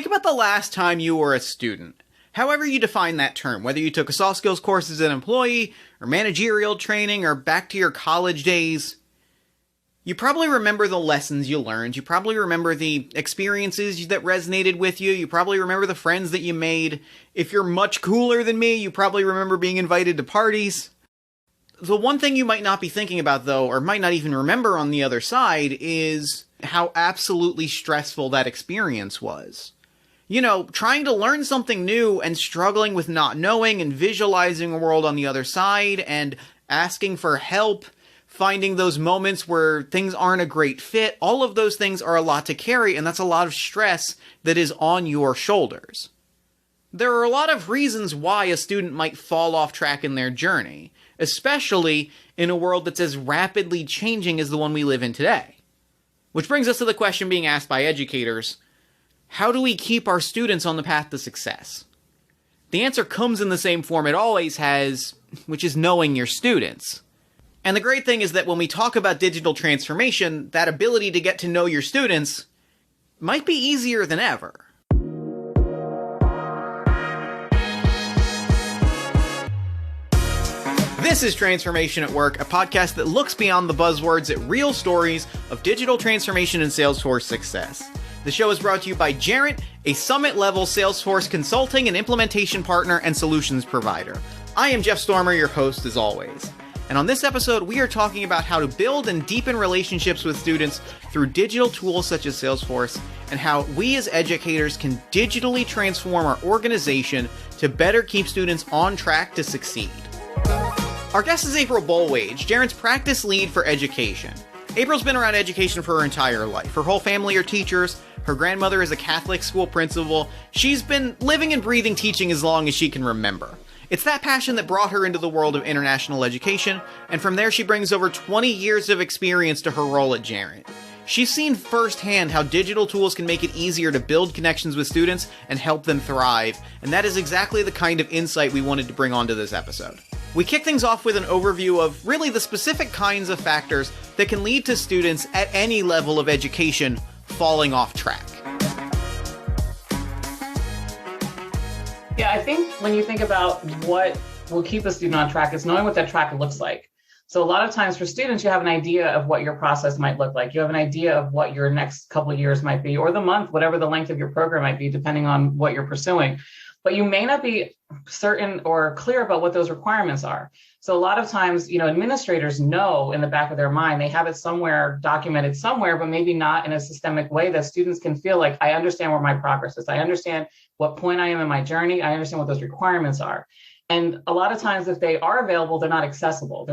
Think about the last time you were a student. However you define that term, whether you took a soft skills course as an employee, or managerial training, or back to your college days, you probably remember the lessons you learned, you probably remember the experiences that resonated with you, you probably remember the friends that you made. If you're much cooler than me, you probably remember being invited to parties. The one thing you might not be thinking about, though, or might not even remember on the other side, is how absolutely stressful that experience was. You know, trying to learn something new and struggling with not knowing and visualizing a world on the other side and asking for help, finding those moments where things aren't a great fit, all of those things are a lot to carry, and that's a lot of stress that is on your shoulders. There are a lot of reasons why a student might fall off track in their journey, especially in a world that's as rapidly changing as the one we live in today. Which brings us to the question being asked by educators: how do we keep our students on the path to success? The answer comes in the same form it always has, which is knowing your students. And the great thing is that when we talk about digital transformation, that ability to get to know your students might be easier than ever. This is Transformation at Work, a podcast that looks beyond the buzzwords at real stories of digital transformation and Salesforce success. The show is brought to you by Jarrett, a summit-level Salesforce consulting and implementation partner and solutions provider. I am Jeff Stormer, your host as always. And on this episode, we are talking about how to build and deepen relationships with students through digital tools such as Salesforce, and how we as educators can digitally transform our organization to better keep students on track to succeed. Our guest is April Bolwage, Jarrett's practice lead for education. April's been around education for her entire life. Her whole family are teachers. Her grandmother is a Catholic school principal. She's been living and breathing teaching as long as she can remember. It's that passion that brought her into the world of international education, and from there she brings over 20 years of experience to her role at Jarrett. She's seen firsthand how digital tools can make it easier to build connections with students and help them thrive, and that is exactly the kind of insight we wanted to bring onto this episode. We kick things off with an overview of really the specific kinds of factors that can lead to students at any level of education falling off track. Yeah, I think when you think about what will keep a student on track, it's knowing what that track looks like. So a lot of times for students, you have an idea of what your process might look like. You have an idea of what your next couple of years might be, or the month, whatever the length of your program might be, depending on what you're pursuing. But you may not be certain or clear about what those requirements are. So a lot of times, administrators know in the back of their mind, they have it somewhere documented somewhere, but maybe not in a systemic way that students can feel like, I understand where my progress is. I understand what point I am in my journey. I understand what those requirements are. And a lot of times, if they are available, they're not accessible.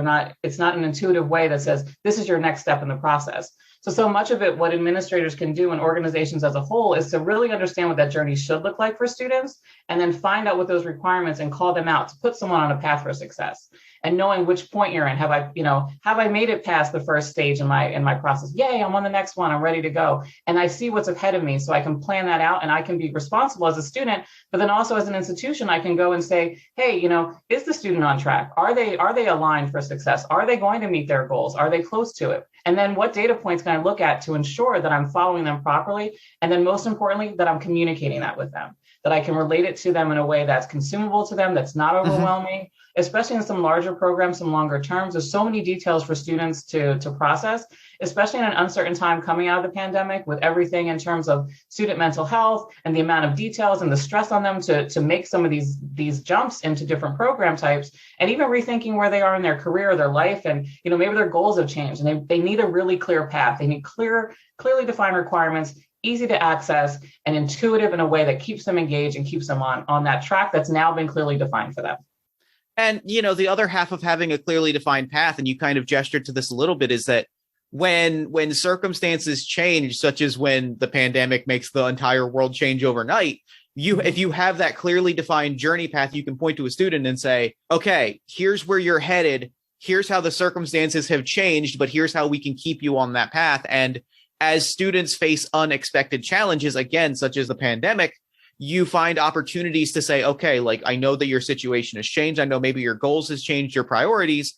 It's not an intuitive way that says, this is your next step in the process. So much of it, what administrators can do and organizations as a whole is to really understand what that journey should look like for students, and then find out what those requirements and call them out to put someone on a path for success. And knowing which point you're in, have I made it past the first stage in my process? Yay, I'm on the next one. I'm ready to go. And I see what's ahead of me, so I can plan that out, and I can be responsible as a student, but then also as an institution, I can go and say, hey, is the student on track? Are they aligned for success? Are they going to meet their goals? Are they close to it? And then what data points can I look at to ensure that I'm following them properly? And then most importantly, that I'm communicating that with them, that I can relate it to them in a way that's consumable to them, that's not overwhelming, especially in some larger programs, some longer terms. There's so many details for students to process, especially in an uncertain time coming out of the pandemic, with everything in terms of student mental health and the amount of details and the stress on them to make some of these jumps into different program types, and even rethinking where they are in their career or their life. And maybe their goals have changed, and they need a really clear path. They need clearly defined requirements, easy to access, and intuitive in a way that keeps them engaged and keeps them on that track that's now been clearly defined for them. And, the other half of having a clearly defined path, and you kind of gestured to this a little bit, is that when circumstances change, such as when the pandemic makes the entire world change overnight, if you have that clearly defined journey path, you can point to a student and say, okay, here's where you're headed. Here's how the circumstances have changed, but here's how we can keep you on that path. And as students face unexpected challenges, again, such as the pandemic, you find opportunities to say, okay, I know that your situation has changed. I know maybe your goals has changed, your priorities,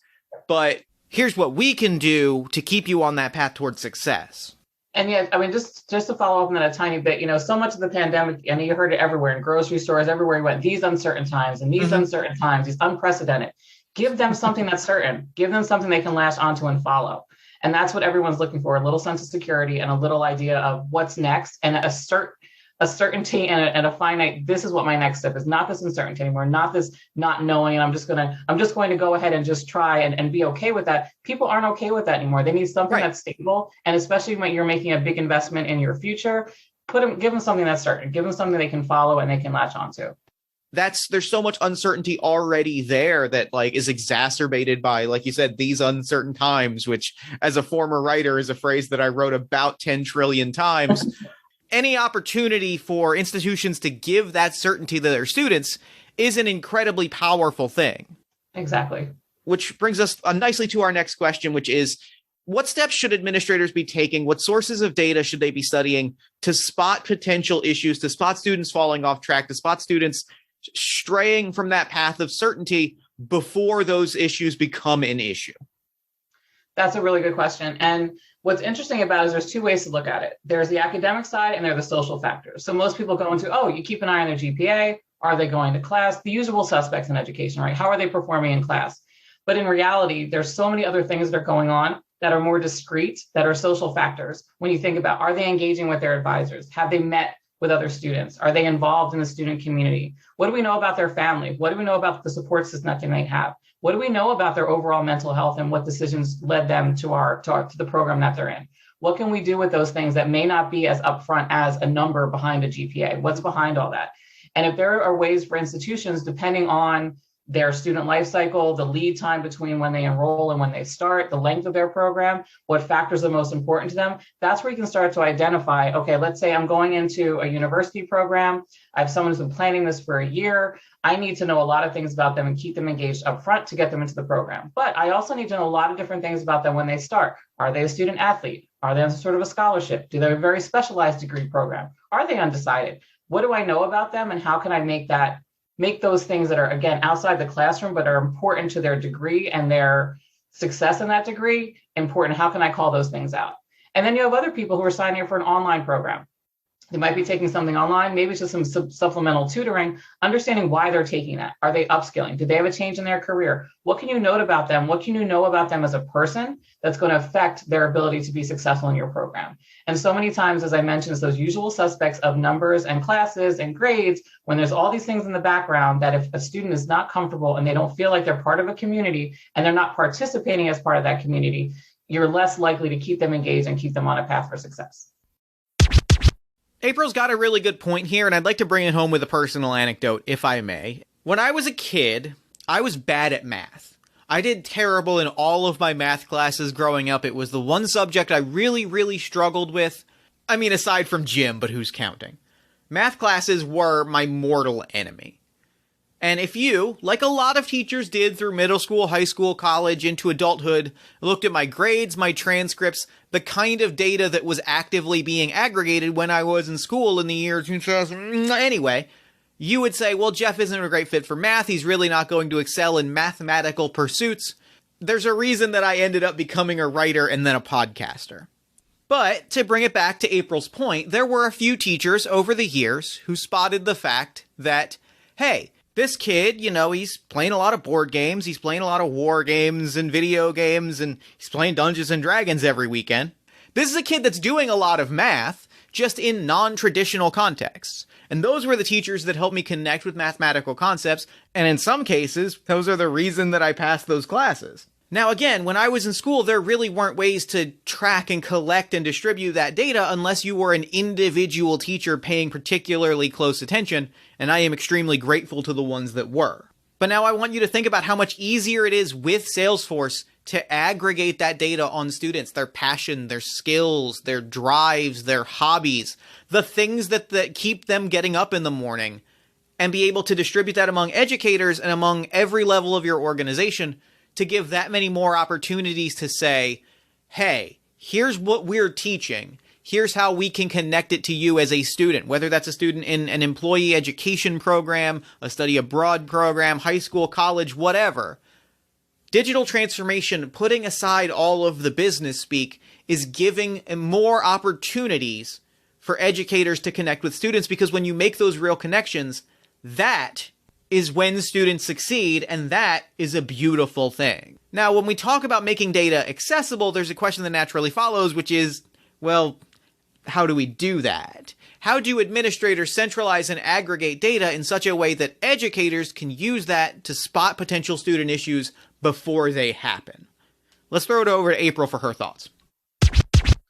but here's what we can do to keep you on that path towards success. And yet, I mean, just to follow up on that a tiny bit, so much of the pandemic, and you heard it everywhere in grocery stores, everywhere you went, these uncertain times and these uncertain times, these unprecedented. Give them something that's certain. Give them something they can latch onto and follow. And that's what everyone's looking for, a little sense of security and a little idea of what's next and a certainty and a finite, this is what my next step is, not this uncertainty anymore, not this not knowing, and I'm just going to go ahead and just try and be okay with that. People aren't okay with that anymore. They need something that's stable. And especially when you're making a big investment in your future, give them something that's certain, give them something they can follow and they can latch onto. There's so much uncertainty already there that like is exacerbated by, like you said, these uncertain times, which as a former writer is a phrase that I wrote about 10 trillion times. Any opportunity for institutions to give that certainty to their students is an incredibly powerful thing. Exactly. Which brings us nicely to our next question, which is, what steps should administrators be taking? What sources of data should they be studying to spot potential issues, to spot students falling off track, to spot students straying from that path of certainty before those issues become an issue? That's a really good question. And what's interesting about it is there's two ways to look at it. There's the academic side and there are the social factors. So most people go into, you keep an eye on their GPA. Are they going to class? The usual suspects in education, right? How are they performing in class? But in reality, there's so many other things that are going on that are more discrete, that are social factors. When you think about, are they engaging with their advisors? Have they met with other students? Are they involved in the student community? What do we know about their family? What do we know about the support system that they may have? What do we know about their overall mental health and what decisions led them to the program that they're in? What can we do with those things that may not be as upfront as a number behind a GPA? What's behind all that? And if there are ways for institutions, depending on their student life cycle, the lead time between when they enroll and when they start, the length of their program, what factors are most important to them, that's where you can start to identify, okay, let's say I'm going into a university program. I have someone who's been planning this for a year. I need to know a lot of things about them and keep them engaged up front to get them into the program. But I also need to know a lot of different things about them when they start. Are they a student athlete? Are they on sort of a scholarship? Do they have a very specialized degree program? Are they undecided? What do I know about them and how can I make those things that are, again, outside the classroom, but are important to their degree and their success in that degree, important? How can I call those things out? And then you have other people who are signing up for an online program. They might be taking something online, maybe it's just some supplemental tutoring, understanding why they're taking that. Are they upskilling? Do they have a change in their career? What can you note about them? What can you know about them as a person that's going to affect their ability to be successful in your program? And so many times, as I mentioned, it's those usual suspects of numbers and classes and grades, when there's all these things in the background that if a student is not comfortable and they don't feel like they're part of a community and they're not participating as part of that community, you're less likely to keep them engaged and keep them on a path for success. April's got a really good point here, and I'd like to bring it home with a personal anecdote, if I may. When I was a kid, I was bad at math. I did terrible in all of my math classes growing up. It was the one subject I really, really struggled with. I mean, aside from gym, but who's counting? Math classes were my mortal enemy. And if you, like a lot of teachers did through middle school, high school, college, into adulthood, looked at my grades, my transcripts, the kind of data that was actively being aggregated when I was in school in the year 2000, anyway, you would say, well, Jeff isn't a great fit for math. He's really not going to excel in mathematical pursuits. There's a reason that I ended up becoming a writer and then a podcaster. But to bring it back to April's point, there were a few teachers over the years who spotted the fact that, hey, this kid, he's playing a lot of board games, he's playing a lot of war games and video games, and he's playing Dungeons and Dragons every weekend. This is a kid that's doing a lot of math, just in non-traditional contexts. And those were the teachers that helped me connect with mathematical concepts, and in some cases, those are the reason that I passed those classes. Now again, when I was in school, there really weren't ways to track and collect and distribute that data unless you were an individual teacher paying particularly close attention, and I am extremely grateful to the ones that were. But now I want you to think about how much easier it is with Salesforce to aggregate that data on students, their passion, their skills, their drives, their hobbies, the things that keep them getting up in the morning, and be able to distribute that among educators and among every level of your organization to give that many more opportunities to say, hey, here's what we're teaching. Here's how we can connect it to you as a student, whether that's a student in an employee education program, a study abroad program, high school, college, whatever. Digital transformation, putting aside all of the business speak, is giving more opportunities for educators to connect with students, because when you make those real connections, that is when students succeed, and that is a beautiful thing. Now, when we talk about making data accessible, there's a question that naturally follows, which is, well, how do we do that? How do administrators centralize and aggregate data in such a way that educators can use that to spot potential student issues before they happen? Let's throw it over to April for her thoughts.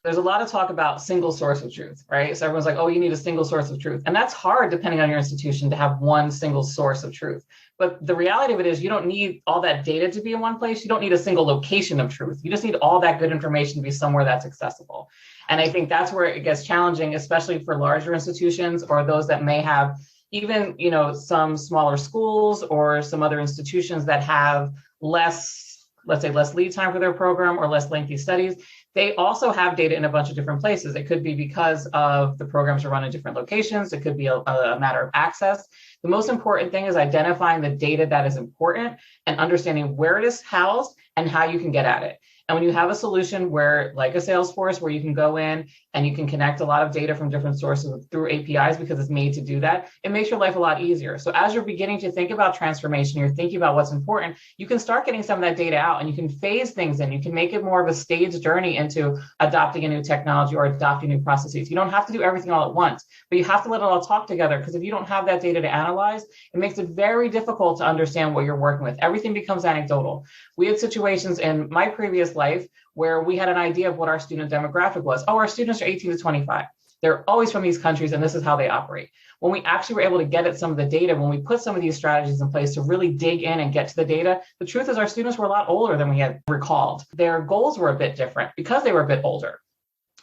There's a lot of talk about single source of truth, right? So everyone's like, oh, you need a single source of truth. And that's hard depending on your institution to have one single source of truth. But the reality of it is you don't need all that data to be in one place. You don't need a single location of truth. You just need all that good information to be somewhere that's accessible. And I think that's where it gets challenging, especially for larger institutions or those that may have even, some smaller schools or some other institutions that have less, let's say, less lead time for their program or less lengthy studies. They also have data in a bunch of different places. It could be because of the programs are run in different locations. It could be a matter of access. The most important thing is identifying the data that is important and understanding where it is housed and how you can get at it. And when you have a solution where, like a Salesforce, where you can go in and you can connect a lot of data from different sources through APIs because it's made to do that, it makes your life a lot easier. So as you're beginning to think about transformation, you're thinking about what's important, you can start getting some of that data out and you can phase things in. You can make it more of a staged journey into adopting a new technology or adopting new processes. You don't have to do everything all at once, but you have to let it all talk together, because if you don't have that data to analyze, it makes it very difficult to understand what you're working with. Everything becomes anecdotal. We had situations in my previous life where we had an idea of what our student demographic was. Oh, our students are 18 to 25. They're always from these countries, and this is how they operate. When we actually were able to get at some of the data, when we put some of these strategies in place to really dig in and get to the data, the truth is our students were a lot older than we had recalled. Their goals were a bit different because they were a bit older.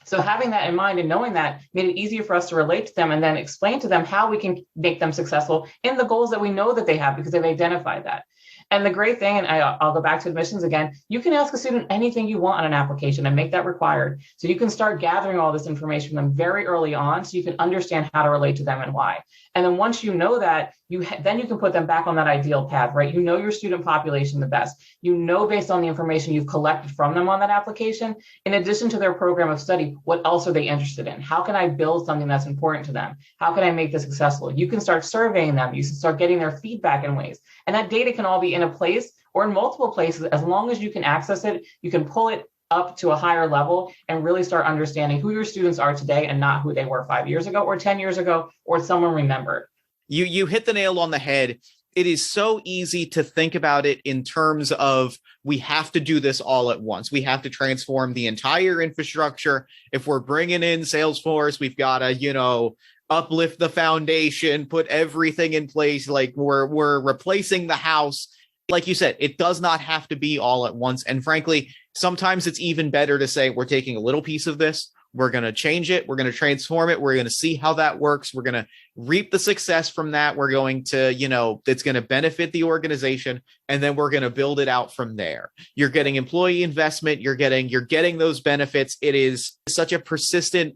So having that in mind and knowing that made it easier for us to relate to them and then explain to them how we can make them successful in the goals that we know that they have because they've identified that. And the great thing, and I'll go back to admissions again, you can ask a student anything you want on an application and make that required. So you can start gathering all this information from them very early on so you can understand how to relate to them and why. And then once you know that, then you can put them back on that ideal path, right? You know your student population the best. You know, based on the information you've collected from them on that application, in addition to their program of study, what else are they interested in? How can I build something that's important to them? How can I make this accessible? You can start surveying them. You can start getting their feedback in ways. And that data can all be in a place or in multiple places. As long as you can access it, you can pull it up to a higher level and really start understanding who your students are today and not who they were 5 years ago or 10 years ago or someone remembered. You hit the nail on the head. It is so easy to think about it in terms of we have to do this all at once. We have to transform the entire infrastructure. If we're bringing in Salesforce, we've got to, uplift the foundation, put everything in place. Like we're replacing the house. Like you said, it does not have to be all at once. And frankly, sometimes it's even better to say, we're taking a little piece of this. We're going to change it. We're going to transform it. We're going to see how that works. We're going to reap the success from that. We're going to, it's going to benefit the organization. And then we're going to build it out from there. You're getting employee investment. You're getting those benefits. It is such a persistent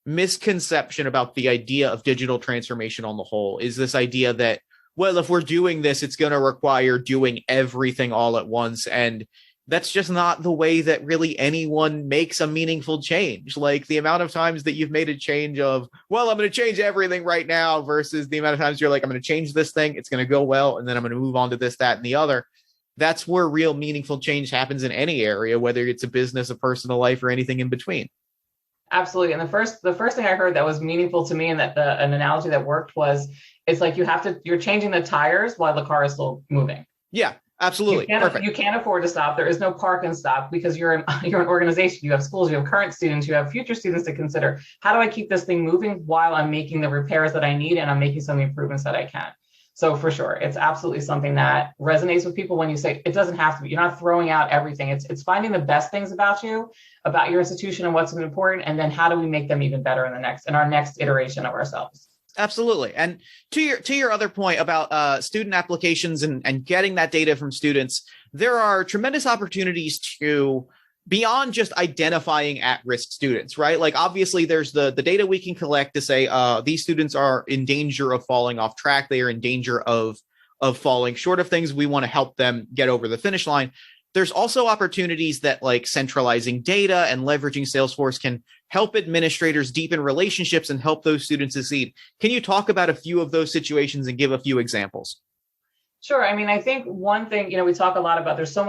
misconception about the idea of digital transformation on the whole, is this idea that, well, if we're doing this, it's going to require doing everything all at once. And that's just not the way that really anyone makes a meaningful change. Like the amount of times that you've made a change of, well, I'm going to change everything right now versus the amount of times you're like, I'm going to change this thing. It's going to go well. And then I'm going to move on to this, that, and the other. That's where real meaningful change happens in any area, whether it's a business, a personal life, or anything in between. Absolutely. And the first thing I heard that was meaningful to me and that an analogy that worked was, it's like you're changing the tires while the car is still moving. Yeah, absolutely. You can't afford to stop. There is no park and stop because you're an organization. You have schools, you have current students, you have future students to consider. How do I keep this thing moving while I'm making the repairs that I need and I'm making some of the improvements that I can? So for sure, it's absolutely something that resonates with people when you say it doesn't have to be. You're not throwing out everything. It's finding the best things about you, about your institution and what's important, and then how do we make them even better in our next iteration of ourselves. Absolutely. And to your other point about student applications and getting that data from students, there are tremendous opportunities to, beyond just identifying at-risk students, right? Like obviously there's the data we can collect to say these students are in danger of falling off track. They are in danger of of falling short of things. We want to help them get over the finish line. There's also opportunities that like centralizing data and leveraging Salesforce can help administrators deepen relationships and help those students succeed. Can you talk about a few of those situations and give a few examples? Sure. I mean, I think one thing, we talk a lot about there's so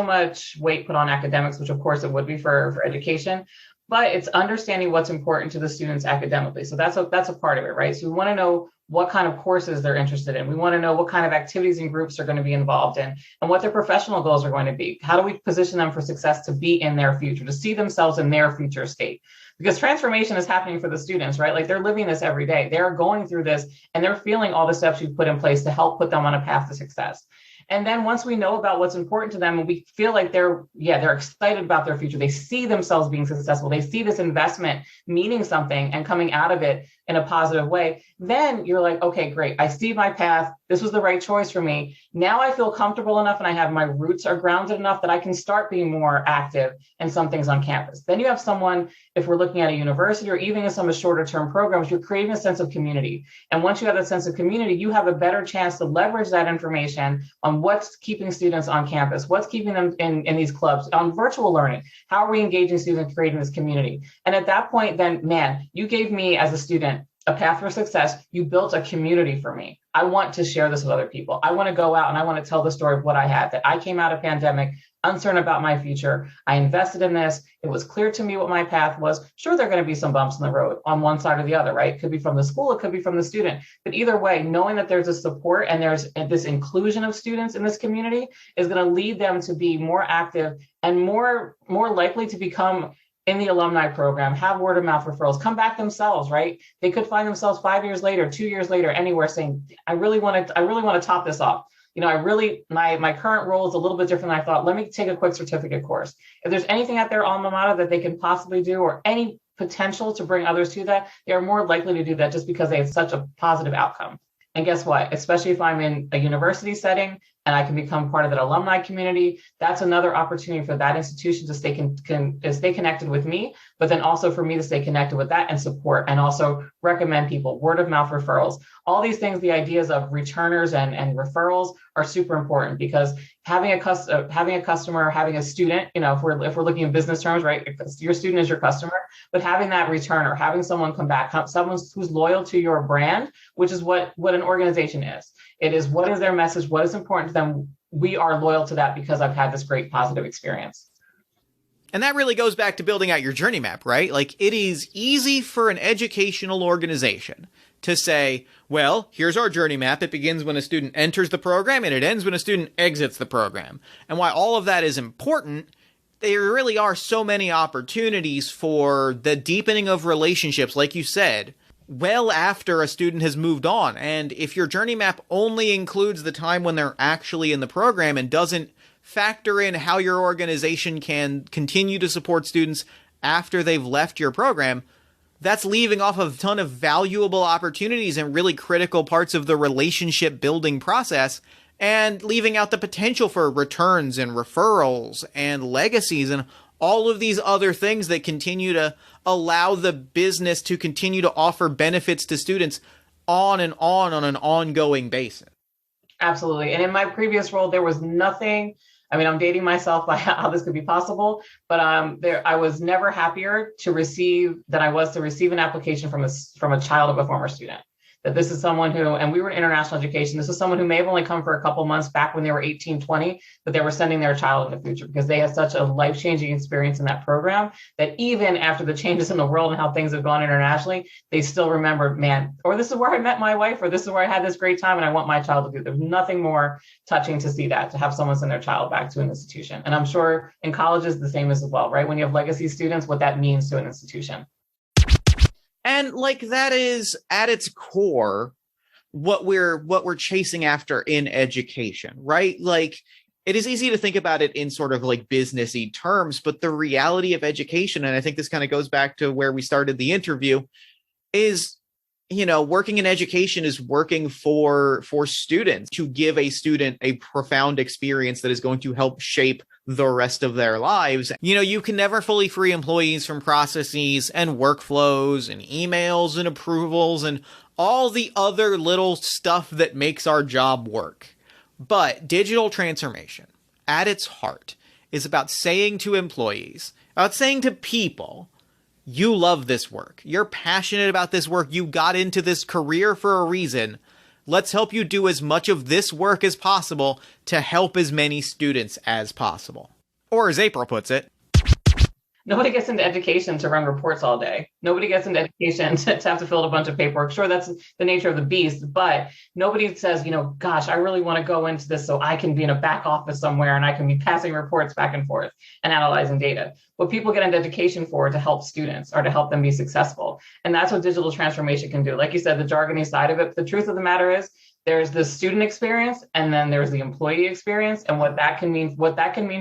much weight put on academics, which of course it would be for education, but it's understanding what's important to the students academically. So that's a part of it, right? So we want to know what kind of courses they're interested in. We want to know what kind of activities and groups they're going to be involved in and what their professional goals are going to be. How do we position them for success to be in their future, to see themselves in their future state? Because transformation is happening for the students, right? Like they're living this every day. They're going through this and they're feeling all the steps you've put in place to help put them on a path to success. And then once we know about what's important to them and we feel like they're excited about their future, they see themselves being successful, they see this investment meaning something and coming out of it in a positive way, then you're like, okay, great. I see my path. This was the right choice for me. Now I feel comfortable enough and I have my roots are grounded enough that I can start being more active in some things on campus. Then you have someone, if we're looking at a university or even in some of shorter term programs, you're creating a sense of community. And once you have that sense of community, you have a better chance to leverage that information on what's keeping students on campus, what's keeping them in these clubs, on virtual learning. How are we engaging students creating this community? And at that point, then, man, you gave me as a student a path for success. You built a community for me. I want to share this with other people. I want to go out and I want to tell the story of what I had, that I came out of pandemic, uncertain about my future. I invested in this. It was clear to me what my path was. Sure, there are going to be some bumps in the road on one side or the other, right? It could be from the school, it could be from the student. But either way, knowing that there's a support and there's this inclusion of students in this community is going to lead them to be more active and more likely to become in the alumni program, have word of mouth referrals, come back themselves, right? They could find themselves 5 years later, 2 years later, anywhere saying, I really want to top this off. My current role is a little bit different than I thought. Let me take a quick certificate course. If there's anything at their alma mater that they can possibly do or any potential to bring others to that, they are more likely to do that just because they have such a positive outcome. And guess what? Especially if I'm in a university setting and I can become part of that alumni community, that's another opportunity for that institution to stay connected with me, but then also for me to stay connected with that and support and also recommend people, word of mouth referrals. All these things, the ideas of returners and referrals are super important because having a customer, having a student, if we're looking in business terms, right? Your student is your customer, but having that returner, having someone come back, someone who's loyal to your brand, which is what an organization is. It is what is their message, what is important to them. We are loyal to that because I've had this great positive experience. And that really goes back to building out your journey map, right? Like it is easy for an educational organization to say, well, here's our journey map. It begins when a student enters the program and it ends when a student exits the program. And while all of that is important, there really are so many opportunities for the deepening of relationships, like you said, well after a student has moved on. And if your journey map only includes the time when they're actually in the program and doesn't factor in how your organization can continue to support students after they've left your program, that's leaving off a ton of valuable opportunities and really critical parts of the relationship building process and leaving out the potential for returns and referrals and legacies and all of these other things that continue to allow the business to continue to offer benefits to students on an ongoing basis. Absolutely. And in my previous role, there was nothing. I mean, I'm dating myself by how this could be possible, but I was never happier than I was to receive an application from a child of a former student. That this is someone who, and we were in international education, this is someone who may have only come for a couple months back when they were 18, 20, but they were sending their child in the future because they had such a life-changing experience in that program that even after the changes in the world and how things have gone internationally, they still remembered, man, or this is where I met my wife, or this is where I had this great time and I want my child to do. There's nothing more touching to see that, to have someone send their child back to an institution. And I'm sure in colleges, the same as well, right? When you have legacy students, what that means to an institution. And like that is at its core what we're chasing after in education, right? Like it is easy to think about it in sort of like businessy terms, but the reality of education, and I think this kind of goes back to where we started the interview, is Working in education is working for students to give a student a profound experience that is going to help shape the rest of their lives. You can never fully free employees from processes and workflows and emails and approvals and all the other little stuff that makes our job work. But digital transformation, at its heart, is about saying to employees, about saying to people, you love this work. You're passionate about this work. You got into this career for a reason. Let's help you do as much of this work as possible to help as many students as possible. Or as April puts it, nobody gets into education to run reports all day. Nobody gets into education to have to fill out a bunch of paperwork. Sure, that's the nature of the beast, but nobody says, gosh, I really want to go into this so I can be in a back office somewhere and I can be passing reports back and forth and analyzing data. What people get into education for to help students or to help them be successful. And that's what digital transformation can do. Like you said, the jargony side of it, the truth of the matter is there's the student experience and then there's the employee experience and what that can mean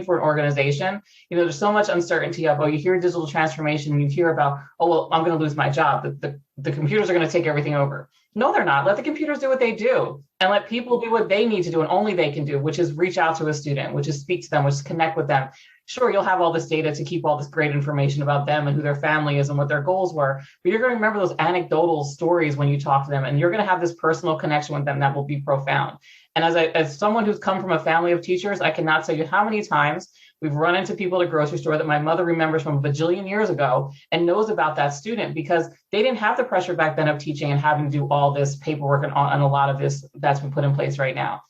for an organization. There's so much uncertainty of, you hear digital transformation and you hear about, I'm going to lose my job. The computers are going to take everything over. No, they're not. Let the computers do what they do and let people do what they need to do and only they can do, which is reach out to a student, which is speak to them, which is connect with them. Sure, you'll have all this data to keep all this great information about them and who their family is and what their goals were, but you're going to remember those anecdotal stories when you talk to them, and you're going to have this personal connection with them that will be profound. And as someone who's come from a family of teachers, I cannot tell you how many times we've run into people at a grocery store that my mother remembers from a bajillion years ago and knows about that student because they didn't have the pressure back then of teaching and having to do all this paperwork and a lot of this that's been put in place right now.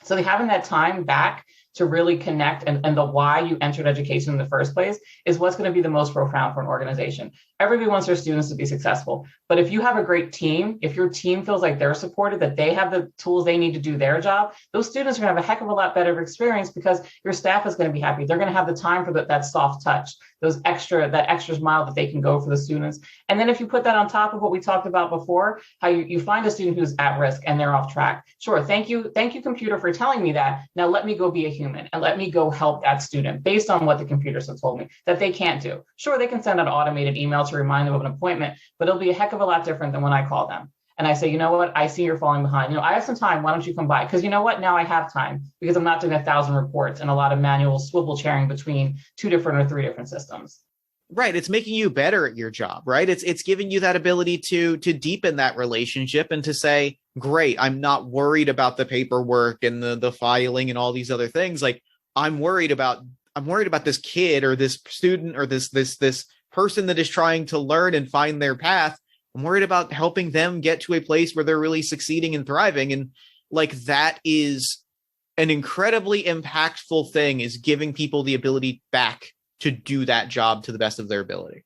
So having that time back to really connect and the why you entered education in the first place is what's going to be the most profound for an organization. Everybody wants their students to be successful. But if you have a great team, if your team feels like they're supported, that they have the tools they need to do their job, those students are going to have a heck of a lot better experience because your staff is going to be happy. They're going to have the time for that soft touch, that extra mile that they can go for the students. And then if you put that on top of what we talked about before, how you find a student who's at risk and they're off track. Sure, thank you, computer, for telling me that. Now let me go be a human and let me go help that student based on what the computers have told me that they can't do. Sure, they can send an automated email to remind them of an appointment, but it'll be a heck of a lot different than when I call them. And I say, you know what, I see you're falling behind. I have some time. Why don't you come by? Because you know what, now I have time because I'm not doing 1,000 reports and a lot of manual swivel chairing between 2 different or 3 different systems. Right. It's making you better at your job, right? It's giving you that ability to deepen that relationship and to say, great, I'm not worried about the paperwork and the filing and all these other things. Like I'm worried about this kid or this student or this person that is trying to learn and find their path. I'm worried about helping them get to a place where they're really succeeding and thriving. And like that is an incredibly impactful thing, is giving people the ability back to do that job to the best of their ability.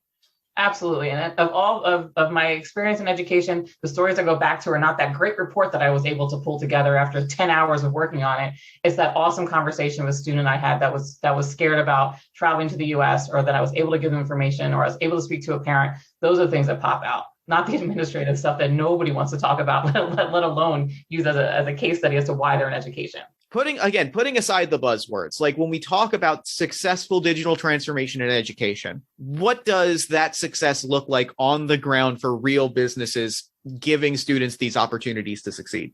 Absolutely. And of all of my experience in education, the stories I go back to are not that great report that I was able to pull together after 10 hours of working on it. It's that awesome conversation with a student I had that was scared about traveling to the US, or that I was able to give them information, or I was able to speak to a parent. Those are things that pop out, not the administrative stuff that nobody wants to talk about, let alone use as a case study as to why they're in education. Putting aside the buzzwords, like when we talk about successful digital transformation in education, what does that success look like on the ground for real businesses giving students these opportunities to succeed?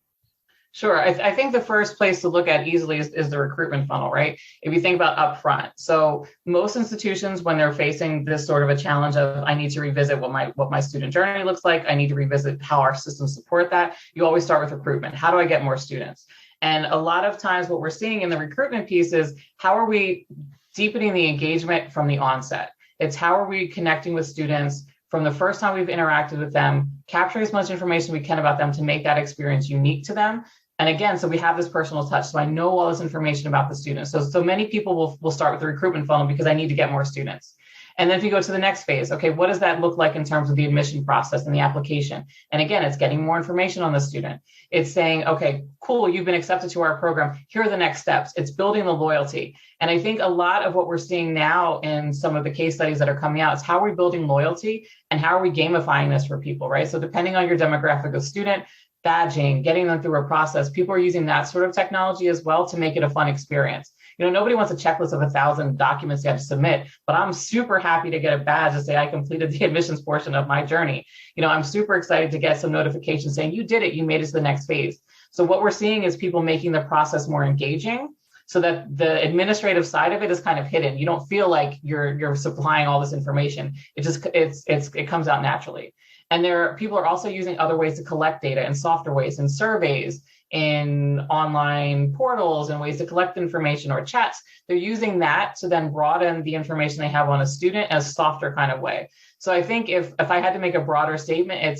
Sure. I think the first place to look at easily is the recruitment funnel, right? If you think about upfront. So most institutions, when they're facing this sort of a challenge of, I need to revisit what my student journey looks like, I need to revisit how our systems support that, you always start with recruitment. How do I get more students? And a lot of times what we're seeing in the recruitment piece is, how are we deepening the engagement from the onset? It's how are we connecting with students from the first time we've interacted with them, capturing as much information we can about them to make that experience unique to them. And again, so we have this personal touch. So I know all this information about the students. So many people will start with the recruitment funnel because I need to get more students. And then if you go to the next phase, okay, what does that look like in terms of the admission process and the application? And again, it's getting more information on the student. It's saying, okay, cool, you've been accepted to our program. Here are the next steps. It's building the loyalty. And I think a lot of what we're seeing now in some of the case studies that are coming out is how are we building loyalty and how are we gamifying this for people, right? So depending on your demographic of student, badging, getting them through a process, people are using that sort of technology as well to make it a fun experience. Nobody wants a checklist of 1,000 documents you have to submit, but I'm super happy to get a badge to say I completed the admissions portion of my journey. I'm super excited to get some notification saying you did it, you made it to the next phase. So what we're seeing is people making the process more engaging, so that the administrative side of it is kind of hidden. You don't feel like you're supplying all this information. It comes out naturally. And people are also using other ways to collect data in softer ways, in surveys, in online portals, and ways to collect information or chats. They're using that to then broaden the information they have on a student in a softer kind of way. So I think if I had to make a broader statement,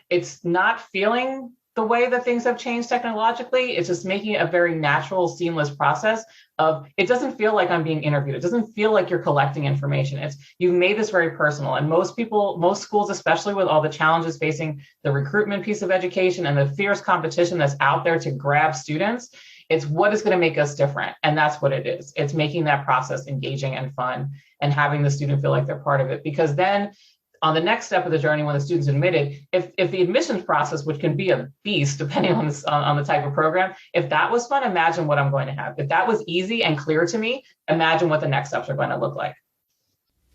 it's not feeling the way that things have changed technologically. It's just making it a very natural, seamless process of, it doesn't feel like I'm being interviewed. It doesn't feel like you're collecting information. You've made this very personal. And most schools, especially with all the challenges facing the recruitment piece of education and the fierce competition that's out there to grab students, it's what is going to make us different. And that's what it is. It's making that process engaging and fun and having the student feel like they're part of it. Because then on the next step of the journey, when the student's admitted, if the admissions process, which can be a beast depending on the type of program, if that was fun, imagine what I'm going to have. If that was easy and clear to me, imagine what the next steps are going to look like.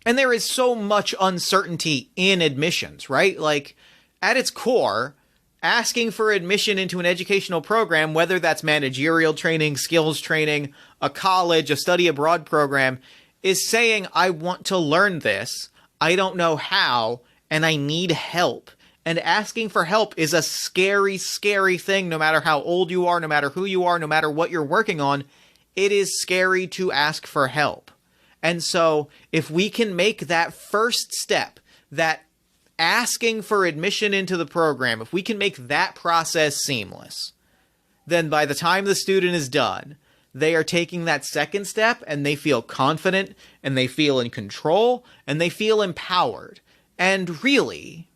And there is so much uncertainty in admissions, right? Like, at its core, asking for admission into an educational program, whether that's managerial training, skills training, a college, a study abroad program, is saying, I want to learn this, I don't know how, and I need help. And asking for help is a scary, scary thing, no matter how old you are, no matter who you are, no matter what you're working on. It is scary to ask for help. And so if we can make that first step, that asking for admission into the program, if we can make that process seamless, then by the time the student is done, they are taking that second step and they feel confident and they feel in control and they feel empowered. And really,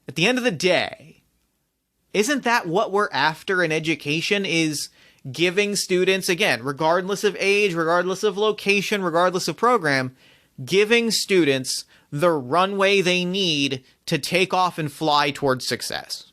at the end of the day, isn't that what we're after in education, is giving students, again, regardless of age, regardless of location, regardless of program, giving students the runway they need to take off and fly towards success?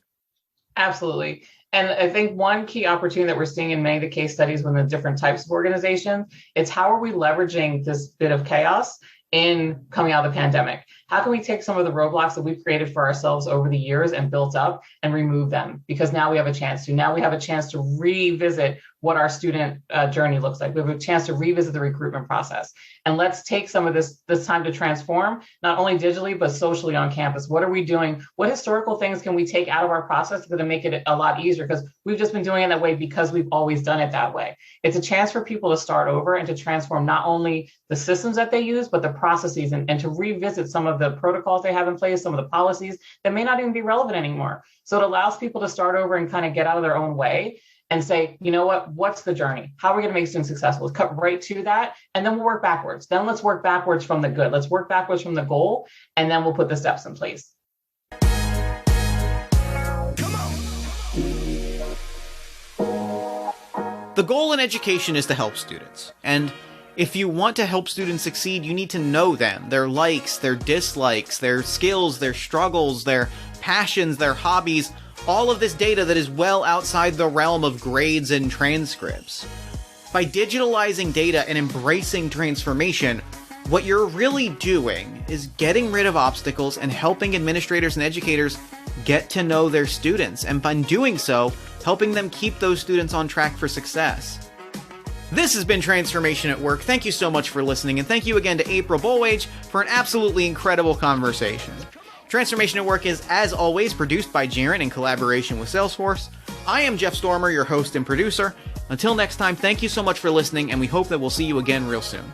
Absolutely. And I think one key opportunity that we're seeing in many of the case studies within the different types of organizations, it's how are we leveraging this bit of chaos in coming out of the pandemic? How can we take some of the roadblocks that we've created for ourselves over the years and built up and remove them? Because now we have a chance to. Now we have a chance to revisit what our student journey looks like. We have a chance to revisit the recruitment process. And let's take some of this time to transform, not only digitally, but socially on campus. What are we doing? What historical things can we take out of our process to make it a lot easier? Because we've just been doing it that way because we've always done it that way. It's a chance for people to start over and to transform not only the systems that they use, but the processes, and to revisit some of the protocols they have in place, some of the policies that may not even be relevant anymore. So it allows people to start over and kind of get out of their own way and say, you know what, what's the journey? How are we going to make students successful? Let's cut right to that. And then we'll work backwards. Then let's work backwards from the good. Let's work backwards from the goal. And then we'll put the steps in place. The goal in education is to help students. And if you want to help students succeed, you need to know them, their likes, their dislikes, their skills, their struggles, their passions, their hobbies, all of this data that is well outside the realm of grades and transcripts. By digitalizing data and embracing transformation, what you're really doing is getting rid of obstacles and helping administrators and educators get to know their students, and by doing so, helping them keep those students on track for success. This has been Transformation at Work. Thank you so much for listening, and thank you again to April Bolwage for an absolutely incredible conversation. Transformation at Work is, as always, produced by Jaren in collaboration with Salesforce. I am Jeff Stormer, your host and producer. Until next time, thank you so much for listening, and we hope that we'll see you again real soon.